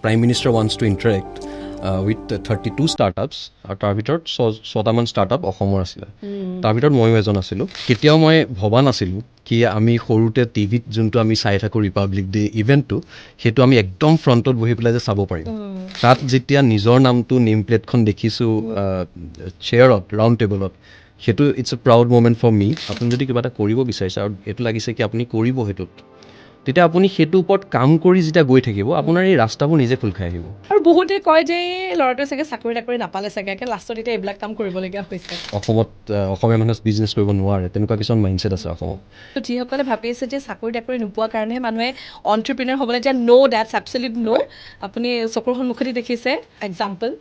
Prime Minister wants to interact with 32 startups আৰু তাৰ ভিতৰত 6টামান ষ্টাৰ্টআপ অসমৰ আছিলে তাৰ ভিতৰত ময়ো এজন আছিলোঁ কেতিয়াও মই ভবা নাছিলোঁ কি আমি সৰুতে টিভিত যোনটো আমি চাই থাকোঁ ৰিপাব্লিক ডে ইভেণ্টটো সেইটো আমি একদম ফ্ৰণ্টত বহি পেলাই যে চাব পাৰিম তাত যেতিয়া নিজৰ নামটো নেম প্লেটখন দেখিছোঁ চেয়াৰত ৰাউণ্ড টেবলত সেইটো it's a proud moment for me আপুনি যদি কিবা এটা কৰিব বিচাৰিছে আৰু এইটো লাগিছে কি আপুনি কৰিব সেইটোত তেতিয়া আপুনি সেইটোৰ ওপৰত কাম কৰি যেতিয়া গৈ থাকিব আপোনাৰ এই ৰাস্তাবোৰ নিজে খোল খাই আহিব আৰু বহুতে কয় যে ল'ৰাটোৱে চাগে চাকৰি তাকৰি নাপালে চাগে লাষ্টত এতিয়া এইবিলাক কাম কৰিবলগীয়া হৈছে অসমত অসমীয়া মানুহে বিজনেছ কৰিব নোৱাৰে তেনেকুৱা কিছুমান মাইণ্ডছেট আছে অসমত তো যিসকলে ভাবি আছে যে চাকৰি তাকৰি নোপোৱা কাৰণেহে মানুহে অন্টাৰপ্ৰিনাৰ হ'বলৈ এতিয়া ন' ডেটছ এবছলিউট ন' আপুনি চকুৰ সন্মুখতে দেখিছে example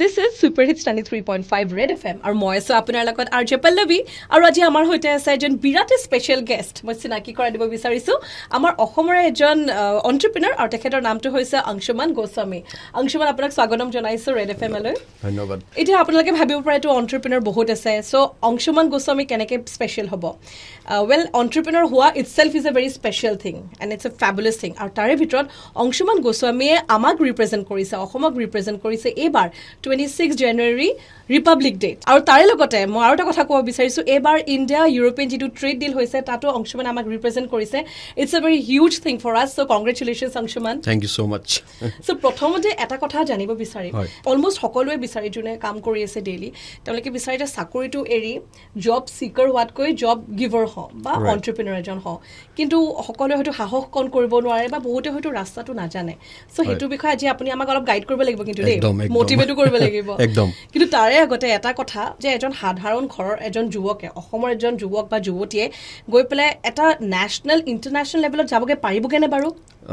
This is Super Hits 93.5 Red FM আৰু মই আছোঁ আপোনাৰ লগত RJ পল্লৱী আৰু আজি আমাৰ সৈতে আছে এজন বিৰাট স্পেচিয়েল গেষ্ট মই চিনাকি কৰাই দিব বিচাৰিছোঁ আমাৰ অসমৰে এজন অন্টাৰপ্ৰিনাৰ আৰু তেখেতৰ নামটো হৈছে অংশুমান গোস্বামী অংশুমান আপোনাক স্বাগতম জনাইছোঁ ৰেড এফ এমলৈ ধন্যবাদ এতিয়া আপোনালোকে ভাবিব পাৰে এইটো অন্টাৰপ্ৰিনাৰ বহুত আছে চ' অংশুমান গোস্বামী কেনেকৈ স্পেচিয়েল হ'ব ৱেল অন্টাৰপ্ৰিনাৰ হোৱা itself is a very special thing and it's a fabulous thing আৰু তাৰে ভিতৰত অংশুমান গোস্বামীয়ে আমাক ৰিপ্ৰেজেণ্ট কৰিছে অসমক ৰিপ্ৰেজেণ্ট কৰিছে এইবাৰ 26 জানুৱাৰী ৰিপাব্লিক ডে আৰু তাৰে লগতে মই আৰু এটা কথা ক'ব বিচাৰিছোঁ এইবাৰ ইণ্ডিয়া ইউৰোপিয়ান যিটো ট্ৰেড ডিল হৈছে তাতো অংশুমান আমাক ৰিপ্ৰেজেণ্ট কৰিছে it's a very huge thing for us so' congratulations Anshuman thank you so' much so' প্ৰথমতে এটা কথা জানিব বিচাৰিম অলমষ্ট সকলোৱে বিচাৰি যোনে কাম কৰি আছে ডেইলি তেওঁলোকে বিচাৰে যে চাকৰিটো এৰি জব চিকাৰ হোৱাতকৈ জব গিভাৰ হওঁ বা অন্টাৰপ্ৰিনাৰ এজন হওঁ কিন্তু সকলোৱে হয়তো সাহস কণ কৰিব নোৱাৰে বা বহুতে হয়তো ৰাস্তাটো নাজানে চ' সেইটোৰ বিষয়ে আজি আপুনি আমাক অলপ গাইড কৰিব লাগিব কিন্তু দেই মটিভেটো কৰিব লাগিব একদম কিন্তু তাৰে আগতে এটা কথা যে এজন সাধাৰণ ঘৰৰ এজন যুৱকে অসমৰ এজন যুৱক বা যুৱতীয়ে গৈ পেলাই এটা নেশ্যনেল ইণ্টাৰনেশ্যনেল লেভেলত যাবগৈ পাৰিবগৈনে বাৰু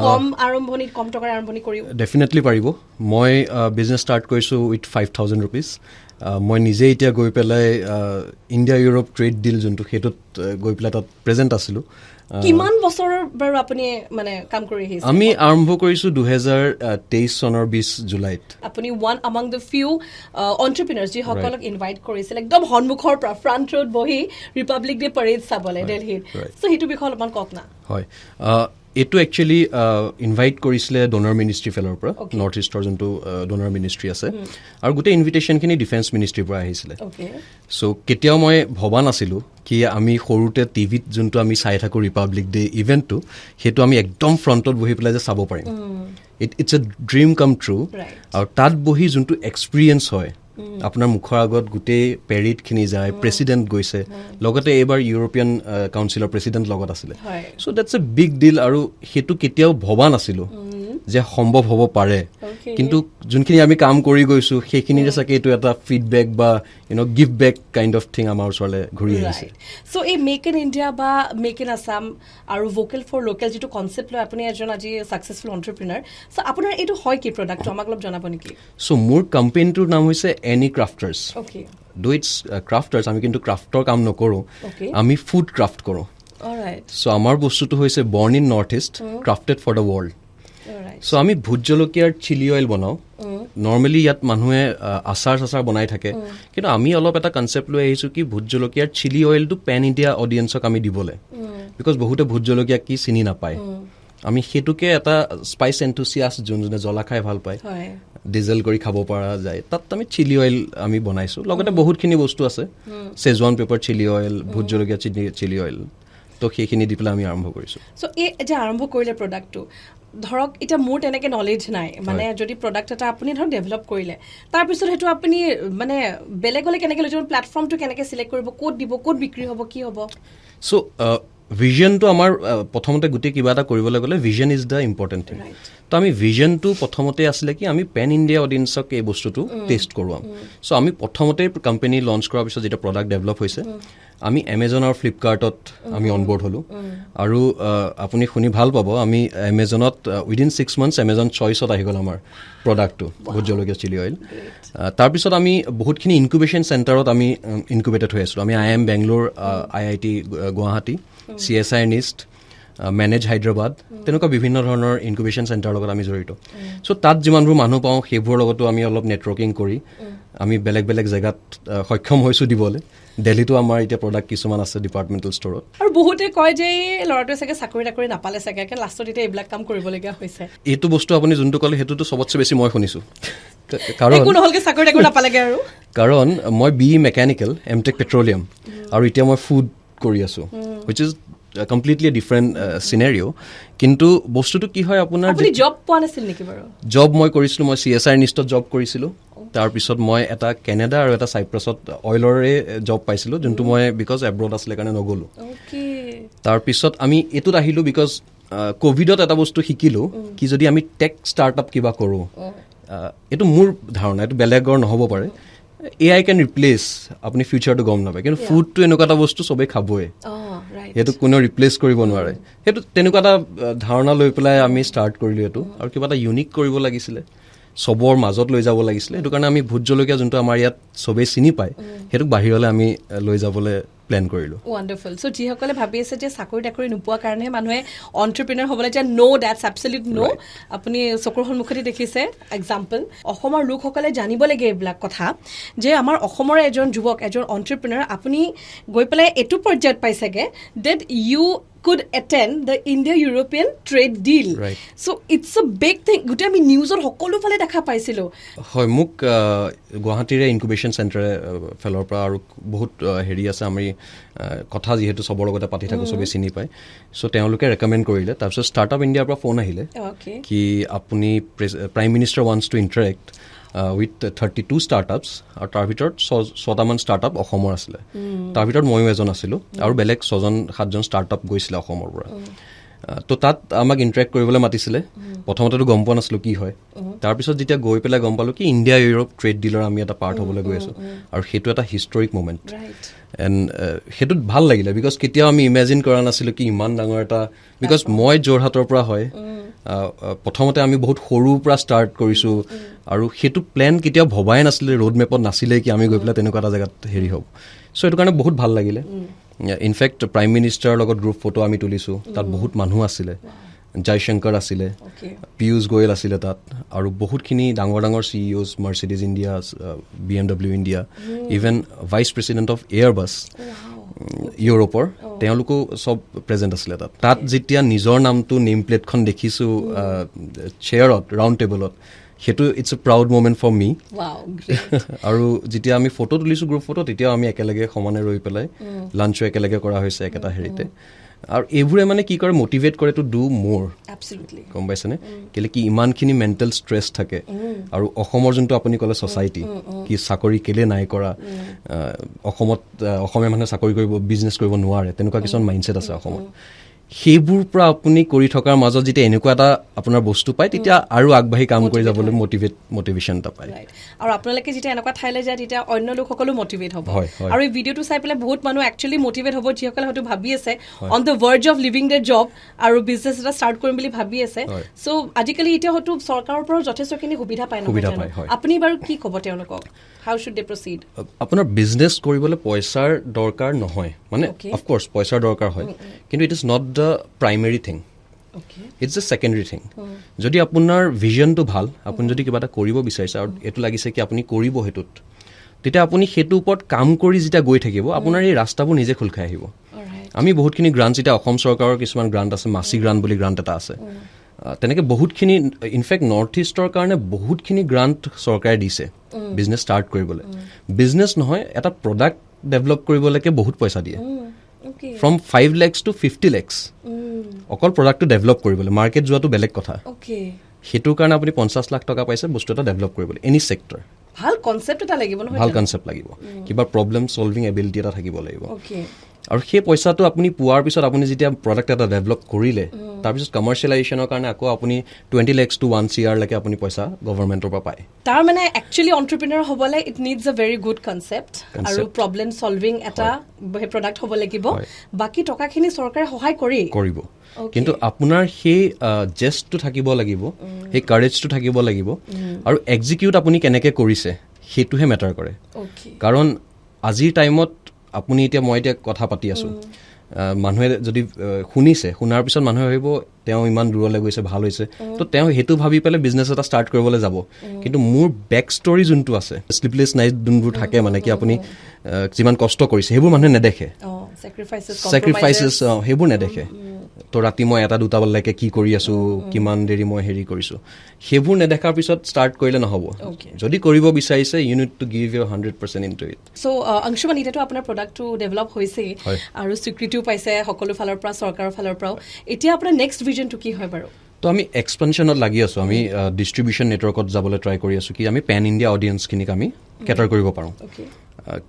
কম আৰম্ভণি কম টকাৰ আৰম্ভণি কৰি ডেফিনেটলি পাৰিব মই বিজনেছ ষ্টাৰ্ট কৰিছোঁ উইথ 5,000 ৰুপিজ মই নিজে এতিয়া গৈ পেলাই ইণ্ডিয়া ইউৰোপ ট্ৰেড ডিল যোনটো সেইটোত গৈ পেলাই তাত প্ৰেজেণ্ট আছিলোঁ কিমান বছৰৰ বাৰু আপুনি মানে কাম কৰি আহিছে আমি আৰম্ভ কৰিছোঁ 2023 চনৰ 20 জুলাইত আপুনি ওৱান আমাং দ্য ফিউ অন্টাৰপ্ৰিনাৰ্ছ যিসকলক ইনভাইট কৰিছিল একদম সন্মুখৰ পৰা ফ্ৰণ্ট ৰোড বহি ৰিপাব্লিক ডে পেৰেড চাবলৈ দিল্লীত চ' সেইটো বিষয়ে অলপমান কওক না হয় এইটো একচুৱেলি ইনভাইট কৰিছিলে ডোনাৰ মিনিষ্ট্ৰীৰ ফালৰ পৰা নৰ্থ ইষ্টৰ যোনটো ডোনাৰ মিনিষ্ট্ৰী আছে আৰু গোটেই ইনভিটেশ্যনখিনি ডিফেন্স মিনিষ্ট্ৰীৰ পৰা আহিছিলে চ' কেতিয়াও মই ভবা নাছিলোঁ কি আমি সৰুতে টিভিত যোনটো আমি চাই থাকোঁ ৰিপাব্লিক ডে ইভেণ্টটো সেইটো আমি একদম ফ্ৰণ্টত বহি পেলাই যে চাব পাৰিম it's a dream come true আৰু তাত বহি যোনটো এক্সপিৰিয়েঞ্চ হয় আপোনাৰ মুখৰ আগত গোটেই পেৰিডখিনি যায় প্ৰেচিডেণ্ট গৈছে লগতে এইবাৰ ইউৰোপিয়ান কাউন্সিলৰ প্ৰেচিডেণ্ট লগত আছিলে চ' ডেটছ এ বিগ ডিল আৰু সেইটো কেতিয়াও ভবা নাছিলোঁ যে সম্ভৱ হ'ব পাৰে কিন্তু যোনখিনি আমি কাম কৰি গৈছোঁ সেইখিনিৰে চাগে এইটো এটা ফিডবেক বা give back kind of thing আমাৰ ওচৰলৈ ঘূৰি আহিছে চ' এই মেক ইন ইণ্ডিয়া বা মেক ইন আছাম আৰু ভোকেল ফৰ লোকেল যিটো কনচেপ্ট লৈ আপুনি এজন আজি ছাকচেছফুল অন্টাৰপ্ৰিনাৰ চ' আপোনাৰ এইটো হয় কি প্ৰডাক্টটো আমাক অলপ জনাব নেকি চ' মোৰ কোম্পেনীটোৰ নাম হৈছে এনি ক্ৰাফটাৰ্ছ ডু ইটছ ক্ৰাফটাৰ্ছ আমি কিন্তু ক্ৰাফ্টৰ কাম নকৰোঁ আমি ফুড ক্ৰাফ্ট কৰোঁ চ' আমাৰ বস্তুটো হৈছে Borno in north east crafted for the world so' আমি ভোট জলকীয়াৰ চিলি অইল বনাওঁ নৰ্মেলি ইয়াত মানুহে আচাৰ চাচাৰ বনাই থাকে কিন্তু আমি অলপ এটা কনচেপ্ট লৈ আহিছোঁ কি ভোট জলকীয়াৰ চিলি অইলটো পেন ইণ্ডিয়া অডিয়েঞ্চক আমি দিবলৈ বিকজ বহুতে ভোট জলকীয়া কি চিনি নাপায় আমি সেইটোকে এটা স্পাইচ এনথুচিয়াষ্ট যোনে জ্বলা খাই ভাল পায় ডিজেল কৰি খাব পৰা যায় তাত আমি চিলি অইল আমি বনাইছোঁ লগতে বহুতখিনি বস্তু আছে চেজৱান পেপাৰ চিলি অইল ভোট জলকীয়া চিলি অইল তো সেইখিনি দি পেলাই আমি আৰম্ভ কৰিছোঁ চ' এই যে আৰম্ভ কৰিলে প্ৰডাক্টটো ধৰক এতিয়া মোৰ তেনেকৈ নলেজ নাই মানে যদি প্ৰডাক্ট এটা আপুনি ধৰক ডেভেলপ কৰিলে তাৰপিছত সেইটো আপুনি মানে বেলেগলৈ কেনেকৈ লৈ যাব প্লেটফৰ্মটো কেনেকৈ চিলেক্ট কৰিব ক'ত দিব ক'ত বিক্ৰী হ'ব কি হ'ব চ' ভিজনটো আমাৰ প্ৰথমতে গোটেই কিবা এটা কৰিবলৈ গ'লে vision is the important thing তো আমি ভিজনটো প্ৰথমতে আছিলে কি আমি পেন ইণ্ডিয়া অডিয়েঞ্চক এই বস্তুটো টেষ্ট কৰোৱাম চ' আমি প্ৰথমতে কোম্পানী লঞ্চ কৰাৰ পিছত যেতিয়া প্ৰডাক্ট ডেভেলপ হৈছে আমি এমেজন আৰু ফ্লিপকাৰ্টত আমি অনবৰ্ড হ'লোঁ আৰু আপুনি শুনি ভাল পাব আমি এমেজনত উইদিন 6 months এমেজন চইচত আহি গ'ল আমাৰ প্ৰডাক্টটো ভোট জলকীয়া চিলি অইল তাৰপিছত আমি বহুতখিনি ইনকুবেশ্যন চেণ্টাৰত আমি ইনকুবেটেড হৈ আছিলোঁ আমি IIM Bangalore IIT Guwahati CSI নিষ্ট মেনেজ হায়দৰাবাদ তেনেকুৱা বিভিন্ন ধৰণৰ ইনকুবেশ্যন চেণ্টাৰৰ লগত আমি জড়িত চ' তাত যিমানবোৰ মানুহ পাওঁ সেইবোৰৰ লগতো আমি অলপ নেটৱৰ্কিং কৰি আমি বেলেগ বেলেগ জেগাত সক্ষম হৈছোঁ দিবলৈ দিল্লীতো আমাৰ এতিয়া প্ৰডাক্ট কিছুমান আছে ডিপাৰ্টমেণ্টেল ষ্টৰত আৰু বহুতে কয় যে ল'ৰাটোৱে চাগে চাকৰি তাকৰি নাপালে চাগে কাৰণ লাষ্টত এতিয়া এইবিলাক কাম কৰিবলগীয়া হৈছে এইটো বস্তু আপুনি যোনটো ক'লে সেইটোতো চবতছে বেছি মই শুনিছোঁ কাৰণ মই বি মেকানিকেল এমটেক পেট্ৰলিয়াম আৰু এতিয়া মই ফুড কৰি আছোঁ which is completely different scenario' কিন্তু বস্তুটো কি হয় আপোনাৰ জব পোৱা নাছিল নেকি বাৰু জব মই কৰিছিলোঁ মই CSR নিষ্টত জব কৰিছিলোঁ তাৰপিছত মই এটা কেনেডা আৰু এটা চাইপ্ৰাছত অইলৰে জব পাইছিলোঁ যোনটো মই বিকজ এব্ৰড আছিলে কাৰণে নগ'লোঁ তাৰপিছত আমি এইটোত আহিলোঁ বিকজ ক'ভিডত এটা বস্তু শিকিলোঁ কি যদি আমি টেক ষ্টাৰ্টআপ কিবা কৰোঁ এইটো মোৰ ধাৰণা এইটো বেলেগৰ নহ'ব পাৰে AI কেন ৰিপ্লেচ আপুনি ফিউচাৰটো গম নাপায় কিন্তু ফুডটো এনেকুৱা এটা বস্তু চবেই খাবই সেইটো কোনেও ৰিপ্লেচ কৰিব নোৱাৰে সেইটো তেনেকুৱা এটা ধাৰণা লৈ পেলাই আমি ষ্টাৰ্ট কৰিলোঁ এইটো আৰু কিবা এটা ইউনিক কৰিব লাগিছিলে চবৰ মাজত লৈ যাব লাগিছিলে সেইটো কাৰণে আমি ভোট জলকীয়া যোনটো আমাৰ ইয়াত চবেই চিনি পায় সেইটোক বাহিৰলৈ আমি লৈ যাবলৈ প্লেন কৰিলোঁ ৱাণ্ডাৰফুল চ' যিসকলে ভাবি আছে যে চাকৰি তাকৰি নোপোৱা কাৰণেহে মানুহে অন্টাৰপ্ৰিনাৰ হ'বলৈ যে ন' ডেটছ এবছলিউট ন' আপুনি চকুৰ সন্মুখতে দেখিছে এক্সাম্পল অসমৰ লোকসকলে জানিব লাগে এইবিলাক কথা যে আমাৰ অসমৰে এজন যুৱক এজন অন্টাৰপ্ৰিনাৰ আপুনি গৈ পেলাই এইটো পৰ্যায়ত পাইছেগৈ that you could attend the India-European trade deal. Right. So it's a big thing. Gote ami newsor hokolu phale dekha paisilo. Hoy muk Guwahati incubation center fellow pra aru bahut heri ase ami kotha jihetu sobor logote pati thaku sobe chini pai. So teoluke recommend korile. Tarpiছত Startup India pra phone ahile. Okay. Ki apuni Prime Minister wants to interact with 32 startups আৰু তাৰ ভিতৰত 6টামান startup অসমৰ আছিলে তাৰ ভিতৰত ময়ো এজন আছিলোঁ আৰু বেলেগ 6-7জন ষ্টাৰ্টআপ গৈছিলে অসমৰ পৰা তো তাত আমাক ইণ্টাৰেক্ট কৰিবলৈ মাতিছিলে প্ৰথমতেতো গম পোৱা নাছিলোঁ কি হয় তাৰপিছত যেতিয়া গৈ পেলাই গম পালোঁ কি ইণ্ডিয়া ইউৰোপ ট্ৰেড ডিলৰ আমি এটা পাৰ্ট হ'বলৈ গৈ আছোঁ আৰু সেইটো এটা হিষ্টৰিক মুমেণ্ট এণ্ড সেইটোত ভাল লাগিলে বিকজ কেতিয়াও আমি ইমেজিন কৰা নাছিলোঁ কি ইমান ডাঙৰ এটা বিকজ মই যোৰহাটৰ পৰা হয় প্ৰথমতে আমি বহুত সৰুৰ পৰা ষ্টাৰ্ট কৰিছোঁ আৰু সেইটো প্লেন কেতিয়াও ভবাই নাছিলে ৰোড মেপত নাছিলে কি আমি গৈ পেলাই তেনেকুৱা এটা জেগাত হেৰি হ'ব চ' সেইটো কাৰণে বহুত ভাল লাগিলে ইনফেক্ট প্ৰাইম মিনিষ্টাৰৰ লগত গ্ৰুপ ফটো আমি তুলিছোঁ তাত বহুত মানুহ আছিলে জয়শংকৰ আছিলে পীয়ুষ গোয়েল আছিলে তাত আৰু বহুতখিনি ডাঙৰ ডাঙৰ CEOs Mercedes India BMW India even vice president of Airbus ইউৰোপৰ তেওঁলোকো চব প্ৰেজেণ্ট আছিলে তাত যেতিয়া নিজৰ নামটো নেম প্লেটখন দেখিছোঁ চেয়াৰত ৰাউণ্ড টেবলত সেইটো it's a proud moment for me আৰু যেতিয়া আমি ফটো তুলিছোঁ গ্ৰুপ ফটো তেতিয়াও আমি একেলগে সমানে ৰৈ পেলাই লাঞ্চো একেলগে কৰা হৈছে একেটা হেৰিতে আৰু এইবোৰে মানে কি কৰে মটিভেট কৰে টু ডু মোৰ গম পাইছেনে কেলে কি ইমানখিনি মেণ্টেল ষ্ট্ৰেছ থাকে আৰু অসমৰ যোনটো আপুনি ক'লে ছ'চাইটি কি চাকৰি কেলে নাই কৰা অসমত অসমীয়া মানুহে চাকৰি কৰিব বিজনেছ কৰিব নোৱাৰে তেনেকুৱা কিছুমান মাইণ্ডছেট আছে অসমত সেইবোৰ পৰা আপুনি কৰি থকাৰ মাজত যেতিয়া এনেকুৱা এটা আপোনাৰ বস্তু পায় তেতিয়া আৰু আগবাঢ়ি কাম কৰি যাবলৈ মটিভেশ্যন এটা পায় আৰু আপোনালোকে যেতিয়া এনেকুৱা ঠাইলৈ যায় তেতিয়া অন্য লোকসকলো মটিভেট হ'ব আৰু এই ভিডিঅ'টো চাই পেলাই বহুত মানুহ একচুৱেলি মটিভেট হ'ব যিসকলে হয়তো ভাবি আছে on the verge of living their job আৰু বিজনেছ এটা ষ্টাৰ্ট কৰিম বুলি ভাবি আছে চ' আজিকালি এতিয়া হয়তো চৰকাৰৰ পৰাও যথেষ্টখিনি সুবিধা পায় আপুনি বাৰু কি ক'ব তেওঁলোকক How should they proceed? আপোনাৰ বিজনেছ কৰিবলৈ পইচাৰ দৰকাৰ নহয় মানে অফক'ৰ্ছ পইচাৰ দৰকাৰ হয় কিন্তু it is not the primary thing it's the secondary thing যদি আপোনাৰ ভিজনটো ভাল আপুনি যদি কিবা এটা কৰিব বিচাৰিছে আৰু এইটো লাগিছে কি আপুনি কৰিব সেইটোত তেতিয়া আপুনি সেইটোৰ ওপৰত কাম কৰি যেতিয়া গৈ থাকিব আপোনাৰ এই ৰাস্তাবোৰ নিজে খোল খাই আহিব আমি বহুতখিনি গ্ৰাণ্ট এতিয়া অসম চৰকাৰৰ কিছুমান গ্ৰাণ্ট আছে মাচি গ্ৰাণ্ট বুলি গ্ৰাণ্ট এটা আছে তেনেকৈ বহুতখিনি ইনফেক্ট নৰ্থ ইষ্টৰ কাৰণে বহুতখিনি গ্ৰাণ্ট চৰকাৰে দিছে বিজনেছ ষ্টাৰ্ট কৰিবলৈ বিজনেছ নহয় এটা প্ৰডাক্ট ডেভেলপ কৰিবলৈকে বহুত পইচা দিয়ে ফ্ৰম 5 lakhs to 50 lakhs অকল প্ৰডাক্টটো ডেভেলপ কৰিবলৈ মাৰ্কেট যোৱাটো বেলেগ কথা সেইটোৰ কাৰণে আপুনি 50 লাখ টকা পাইছে বস্তু এটা ডেভেলপ কৰিবলৈ এনি ছেক্টৰ ভাল কনচেপ্ট এটা লাগিব নহয় ভাল কনচেপ্ট লাগিব কিবা প্ৰব্লেম সলভিং এবিলিটি এটা থাকিব লাগিব আৰু সেই পইচাটো আপুনি পোৱাৰ পিছত আপুনি যেতিয়া প্ৰডাক্ট এটা ডেভেলপ কৰিলে তাৰপিছত কমাৰ্চিয়েলাইজেশ্যনৰ কাৰণে আকৌ আপুনি 20 lakhs to 1 CR লৈকে আপুনি পইচা গভৰ্ণমেণ্টৰ পৰা পায় তাৰ মানে একচুৱেলি অন্টাৰপ্ৰিনাৰ হ'বলৈ it needs A very good concept আৰু প্ৰব্লেম সলভিং এটা প্ৰডাক্ট হ'ব লাগিব বাকী টকাখিনি চৰকাৰে সহায় কৰিব কিন্তু আপোনাৰ সেই জেষ্টটো থাকিব লাগিব সেই কাৰেজটো থাকিব লাগিব আৰু এক্সিকিউট আপুনি কেনেকৈ কৰিছে সেইটোহে মেটাৰ কৰে কাৰণ আজিৰ টাইমত আপুনি মই এতিয়া কথা পাতি আছোঁ মানুহে যদি শুনিছে, শুনাৰ পিছত মানুহে ভাবিব তেওঁ ইমান দূৰলৈ গৈছে, ভাল হৈছে, তো তেওঁ সেইটো ভাবি পেলাই বিজনেছ এটা ষ্টাৰ্ট কৰিবলৈ যাব। কিন্তু মোৰ বেক ষ্টৰী যোনটো আছে, শ্লিপলেছ নাইট যোনবোৰ থাকে, মানে কি আপুনি যিমান কষ্ট কৰিছে সেইবোৰ মানুহে নেদেখে, ছেক্ৰিফাইচেছ সেইবোৰ নেদেখে। তো ৰাতি মই 1-2 বজালৈকে কি কৰি আছোঁ, কিমান দেৰি মই হেৰি কৰিছোঁ, সেইবোৰ নেদেখাৰ পিছত ষ্টাৰ্ট কৰিলে নহ'ব। যদি কৰিব বিচাৰিছে, you need to give your 100% into it. So' Anshuman, এতিয়াতো আপোনাৰ প্ৰডাক্টটো ডেভেলপ হৈছেই আৰু স্বীকৃতিও পাইছে সকলো ফালৰ পৰা, চৰকাৰৰ ফালৰ পৰাও। এতিয়া আপোনাৰ নেক্সট ভিজনটো কি হয় বাৰু? তো আমি এক্সপেনশ্যনত লাগি আছোঁ। আমি ডিষ্ট্ৰিবিউশ্যন নেটৱৰ্কত যাবলৈ ট্ৰাই কৰি আছোঁ, কি আমি পেন ইণ্ডিয়া অডিয়েঞ্চখিনিক আমি কেটাৰ কৰিব পাৰোঁ।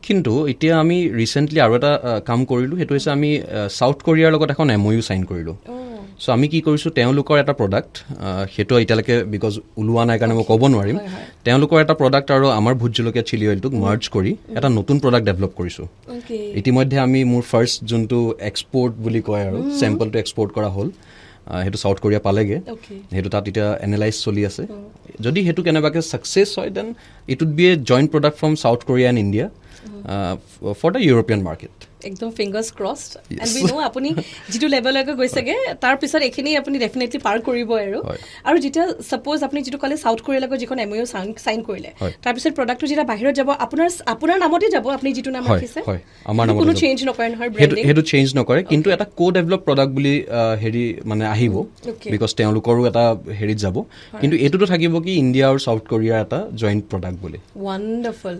কিন্তু এতিয়া আমি ৰিচেণ্টলি আৰু এটা কাম কৰিলোঁ, সেইটো হৈছে আমি ছাউথ কোৰিয়াৰ লগত এখন MOU চাইন কৰিলোঁ। চ' আমি কি কৰিছোঁ, তেওঁলোকৰ এটা প্ৰডাক্ট, সেইটো এতিয়ালৈকে বিকজ ওলোৱা নাই কাৰণে মই ক'ব নোৱাৰিম, তেওঁলোকৰ এটা প্ৰডাক্ট আৰু আমাৰ ভোট জলকীয়া চিলি অইলটোক মাৰ্জ কৰি এটা নতুন প্ৰডাক্ট ডেভেলপ কৰিছোঁ। ইতিমধ্যে আমি মোৰ ফাৰ্ষ্ট যোনটো এক্সপৰ্ট বুলি কয় আৰু চেম্পলটো এক্সপৰ্ট কৰা হ'ল, সেইটো ছাউথ কোৰিয়া পালেগৈ। সেইটো তাত এতিয়া এনালাইজ চলি আছে। যদি সেইটো কেনেবাকৈ ছাকচেছ হয়, then it would be a joint product from South Korea and India for the European market. একদম fingers crossed. And we know' আপুনি যিটো লেভেললৈকে গৈছেগৈ, তাৰপিছত এইখিনি আপুনি ডেফিনেটলি পাৰ কৰিবই। আৰু যেতিয়া ছাপ'জ আপুনি যিটো ক'লে ছাউথ কোৰিয়াৰ লগত যিখন MOU চাইন কৰিলে, তাৰপিছত প্ৰডাক্টটো যেতিয়া বাহিৰত যাব, আপোনাৰ নামতে যাব, আপুনি যিটো নাম ৰাখিছে, কোনো চেঞ্জ নকৰে নহয়, সেইটো চেঞ্জ নকৰে। কিন্তু এটা ডেভেলপ প্ৰডাক্ট বুলি হেৰি মানে আহিব, বিকজ তেওঁলোকৰো এটা হেৰিত যাব। কিন্তু এইটোতো থাকিব কি ইণ্ডিয়া আৰু ছাউথ কোৰিয়াৰ এটা জইণ্ট প্ৰডাক্ট বুলি। ৱাণ্ডাৰফুল।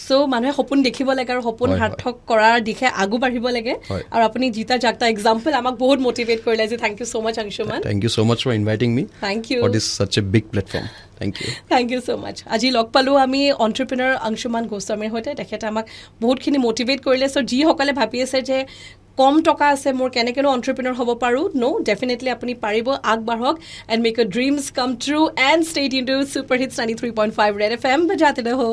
চ' মানুহে সপোন দেখিব লাগে আৰু সপোন সাৰ্থক কৰাৰ দিশে আগু বাঢ়িব লাগে। আৰু আপুনি জিতা জাগতা এক্সাম্পল আমাক বহুত মটিভেট কৰিলে। যে thank you so' much Anshuman. Thank you so' much for inviting me. Thank you for this such a big platform. Thank you so' much. আজি লগ পালোঁ আমি অন্টাৰপ্ৰিনাৰ অংশুমান গোস্বামীৰ সৈতে। তেখেতে আমাক বহুতখিনি মটিভেট কৰিলে। চ' যিসকলে ভাবি আছে যে কম টকা আছে, মোৰ কেনেকৈনো অন্টাৰপ্ৰিনাৰ হ'ব পাৰোঁ, ন' ডেফিনেটলি আপুনি পাৰিব, আগবাঢ়ক and make your dreams come true and stay tuned to Super Hits 93.5 Red FM বজাতে ৰহো।